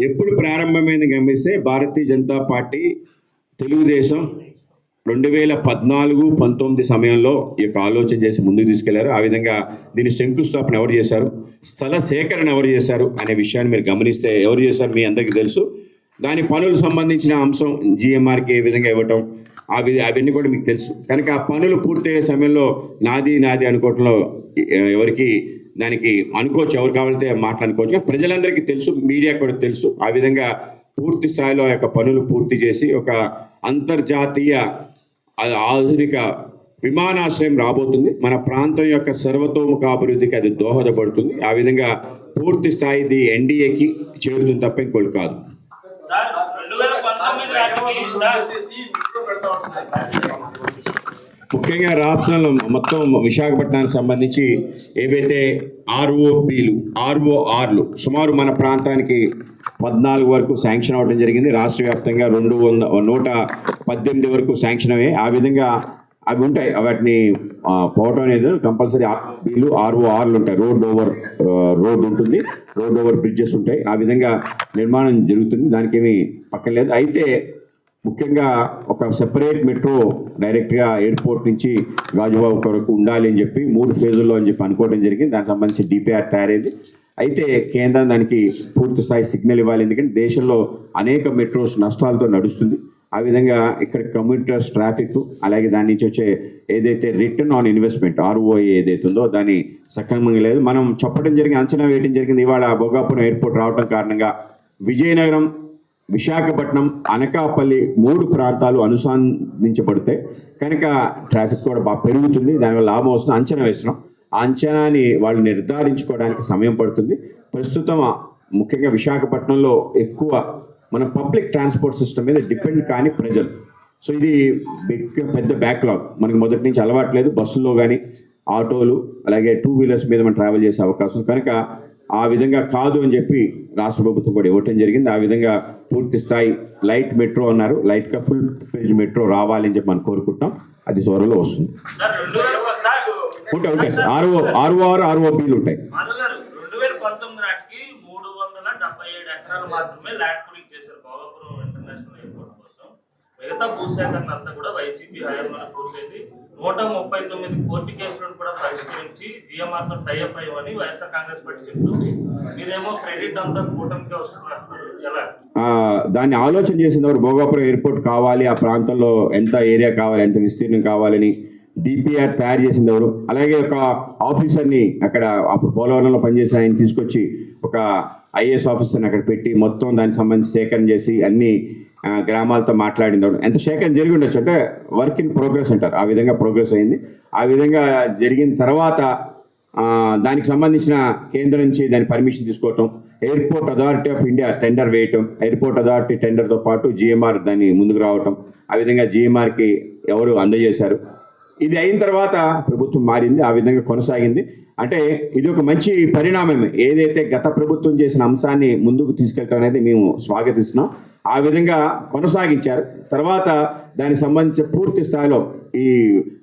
ఎప్పుడు ప్రారంభమైంది గమనిస్తే భారతీయ జనతా పార్టీ తెలుగుదేశం 2014-19 సమయంలో ఈ యొక్క ఆలోచన చేసి ముందుకు తీసుకెళ్లారు. ఆ విధంగా దీని శంకుస్థాపన ఎవరు చేశారు, స్థల సేకరణ ఎవరు చేశారు అనే విషయాన్ని మీరు గమనిస్తే ఎవరు చేశారు మీ అందరికీ తెలుసు. దాని పనులు సంబంధించిన అంశం జిఎంఆర్కి ఏ విధంగా ఇవ్వటం అవన్నీ కూడా మీకు తెలుసు. కనుక ఆ పనులు పూర్తయ్యే సమయంలో నాది అనుకోవటంలో ఎవరికి దానికి అనుకోవచ్చు, ఎవరు కావాలంటే మాట్లాడుకోవచ్చు. ప్రజలందరికీ తెలుసు, మీడియా కూడా తెలుసు. ఆ విధంగా పూర్తి స్థాయిలో యొక్క పనులు పూర్తి చేసి ఒక అంతర్జాతీయ ఆధునిక విమానాశ్రయం రాబోతుంది. మన ప్రాంతం యొక్క సర్వతోముఖ అభివృద్ధికి అది దోహదపడుతుంది. ఆ విధంగా పూర్తి స్థాయిది ఎన్డీఏకి చేరుతుంది తప్ప ఇంకోటి కాదు. ముఖ్యంగా రాష్ట్రంలో మొత్తం విశాఖపట్నానికి సంబంధించి ఏవైతే ఆర్ఓఆర్లు సుమారు మన ప్రాంతానికి 14 వరకు శాంక్షన్ అవ్వడం జరిగింది. రాష్ట్ర వ్యాప్తంగా 118 వరకు శాంక్షన్ అయ్యాయి. ఆ విధంగా అవి ఉంటాయి, వాటిని పోవటం అనేది కంపల్సరీ. ఆర్ఓఆర్లు ఉంటాయి, రోడ్ ఉంటుంది, రోడ్ ఓవర్ బ్రిడ్జెస్ ఉంటాయి. ఆ విధంగా నిర్మాణం జరుగుతుంది, దానికి ఏమీ పక్కన లేదు. అయితే ముఖ్యంగా ఒక సెపరేట్ మెట్రో డైరెక్ట్గా ఎయిర్పోర్ట్ నుంచి గాజువాక వరకు ఉండాలి అని చెప్పి 3 ఫేజుల్లో అని చెప్పి అనుకోవడం జరిగింది. దానికి సంబంధించి డిపిఆర్ తయారైంది. అయితే కేంద్రం దానికి పూర్తి స్థాయి సిగ్నల్ ఇవ్వాలి, ఎందుకంటే దేశంలో అనేక మెట్రోస్ నష్టాలతో నడుస్తుంది. ఆ విధంగా ఇక్కడ కమ్యూటర్స్ ట్రాఫిక్, అలాగే దాని నుంచి వచ్చే ఏదైతే రిటర్న్ ఆన్ ఇన్వెస్ట్మెంట్ ROI ఏదైతే ఉందో దాన్ని సక్రమంగా లేదు. మనం చెప్పడం జరిగింది, అంచనా వేయడం జరిగింది. ఇవాళ భోగాపురం ఎయిర్పోర్ట్ రావడం కారణంగా విజయనగరం, విశాఖపట్నం, అనకాపల్లి 3 ప్రాంతాలు అనుసంధానించబడితే కనుక ట్రాఫిక్ కూడా బాగా పెరుగుతుంది, దానివల్ల లాభం వస్తుంది అంచనా వేస్తున్నాం. ఆ అంచనాని వాళ్ళు నిర్ధారించుకోవడానికి సమయం పడుతుంది. ప్రస్తుతం ముఖ్యంగా విశాఖపట్నంలో ఎక్కువ మన పబ్లిక్ ట్రాన్స్పోర్ట్ సిస్టమ్ మీద డిపెండ్ కాని ప్రజలు. సో ఇది పెద్ద బ్యాక్లాగ్, మనకు మొదటి నుంచి అలవాట్లేదు. బస్సుల్లో కానీ ఆటోలు అలాగే 2 వీలర్స్ మీద మనం ట్రావెల్ చేసే అవకాశం, కనుక ఆ విధంగా కాదు అని చెప్పి రాష్ట్ర ప్రభుత్వం కూడా ఇవ్వటం జరిగింది. ఆ విధంగా పూర్తి స్థాయి లైట్ మెట్రో అన్నారు, లైట్గా ఫుల్ పేజ్ మెట్రో రావాలని చెప్పి మనం కోరుకుంటాం. అది త్వరలో వస్తుంది. ఉంటాయి ఆర్ఓపీలు ఉంటాయి. 2019 నాటికి 377 ఎకరాలు మాత్రమే ల్యాండ్ పూలింగ్ చేశారు భోగాపురం ఇంటర్నేషనల్ ఎయిర్పోర్ట్ కోసం. మిగతా భూసేకరణ అంతా కూడా వైసీపీ హయాంలో పూర్తయింది. 139 కోర్టు కేసులను కూడా పరిష్కరించి జిఎంఆర్తో టైఅప్ అయ్యమని వైఎస్ఆర్ కాంగ్రెస్ పార్టీ చెప్తుంది. మీరేమో క్రెడిట్ అంతా కూటమికి వస్తున్నారు, ఎలా? దాన్ని ఆలోచన చేసిన వారు భోగాపురం ఎయిర్పోర్ట్ కావాలి, ఆ ప్రాంతంలో ఎంత ఏరియా కావాలి, ఎంత విస్తీర్ణం కావాలని డిపిఆర్ తయారు చేసింది ఎవరు. అలాగే ఒక ఆఫీసర్ని అక్కడ అప్పుడు పోలవరంలో పనిచేసి ఆయన తీసుకొచ్చి ఒక IAS ఆఫీసర్ని అక్కడ పెట్టి మొత్తం దానికి సంబంధించి సేకరణ చేసి అన్ని గ్రామాలతో మాట్లాడింది. ఎంత సేకరణ జరిగి ఉండొచ్చు అంటే వర్క్ ఇన్ ప్రోగ్రెస్ అంటారు, ఆ విధంగా ప్రోగ్రెస్ అయింది. ఆ విధంగా జరిగిన తర్వాత దానికి సంబంధించిన కేంద్రం నుంచి దాని పర్మిషన్ తీసుకోవటం, airport authority of India tender వేయటం, ఎయిర్పోర్ట్ అథారిటీ టెండర్తో పాటు GMR దాన్ని ముందుకు రావటం, ఆ విధంగా GMRకి ఎవరు అందజేశారు. ఇది అయిన తర్వాత ప్రభుత్వం మారింది, ఆ విధంగా కొనసాగింది. అంటే ఇది ఒక మంచి పరిణామమే. ఏదైతే గత ప్రభుత్వం చేసిన అంశాన్ని ముందుకు తీసుకెళ్ళటం అనేది మేము స్వాగతిస్తున్నాం. ఆ విధంగా కొనసాగించారు. తర్వాత దానికి సంబంధించి పూర్తి స్థాయిలో ఈ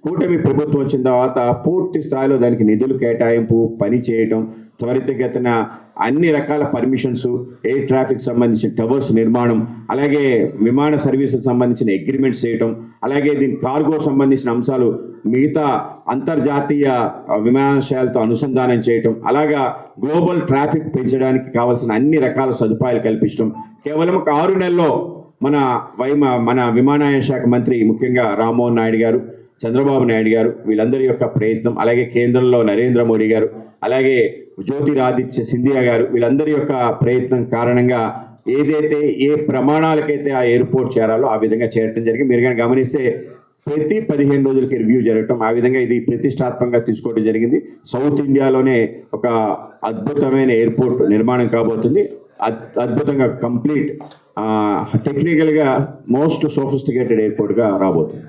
కూటమి ప్రభుత్వం వచ్చిన తర్వాత పూర్తి స్థాయిలో దానికి నిధులు కేటాయింపు, పని చేయటం, త్వరితగతిన అన్ని రకాల పర్మిషన్స్, ఎయిర్ ట్రాఫిక్ సంబంధించిన టవర్స్ నిర్మాణం, అలాగే విమాన సర్వీసులకు సంబంధించిన అగ్రిమెంట్స్ చేయటం, అలాగే దీని కార్గో సంబంధించిన అంశాలు మిగతా అంతర్జాతీయ విమానాశ్రయాలతో అనుసంధానం చేయటం, అలాగా గ్లోబల్ ట్రాఫిక్ పెంచడానికి కావాల్సిన అన్ని రకాల సదుపాయాలు కల్పించడం. కేవలం 6 నెలల్లో మన విమానయాన శాఖ మంత్రి ముఖ్యంగా రామ్మోహన్ నాయుడు గారు, చంద్రబాబు నాయుడు గారు, వీళ్ళందరి యొక్క ప్రయత్నం, అలాగే కేంద్రంలో నరేంద్ర మోడీ గారు, అలాగే జ్యోతిరాదిత్య సింధియా గారు, వీళ్ళందరి యొక్క ప్రయత్నం కారణంగా ఏదైతే ఏ ప్రమాణాలకైతే ఆ ఎయిర్పోర్ట్ చేరాలో ఆ విధంగా చేరటం జరిగింది. మీరు కానీ గమనిస్తే ప్రతి 15 రోజులకి రివ్యూ జరగటం, ఆ విధంగా ఇది ప్రతిష్టాత్మకంగా తీసుకోవడం జరిగింది. సౌత్ ఇండియాలోనే ఒక అద్భుతమైన ఎయిర్పోర్ట్ నిర్మాణం కాబోతుంది. అద్భుతంగా కంప్లీట్ టెక్నికల్గా మోస్ట్ సోఫిస్టికేటెడ్ ఎయిర్పోర్ట్గా రాబోతుంది.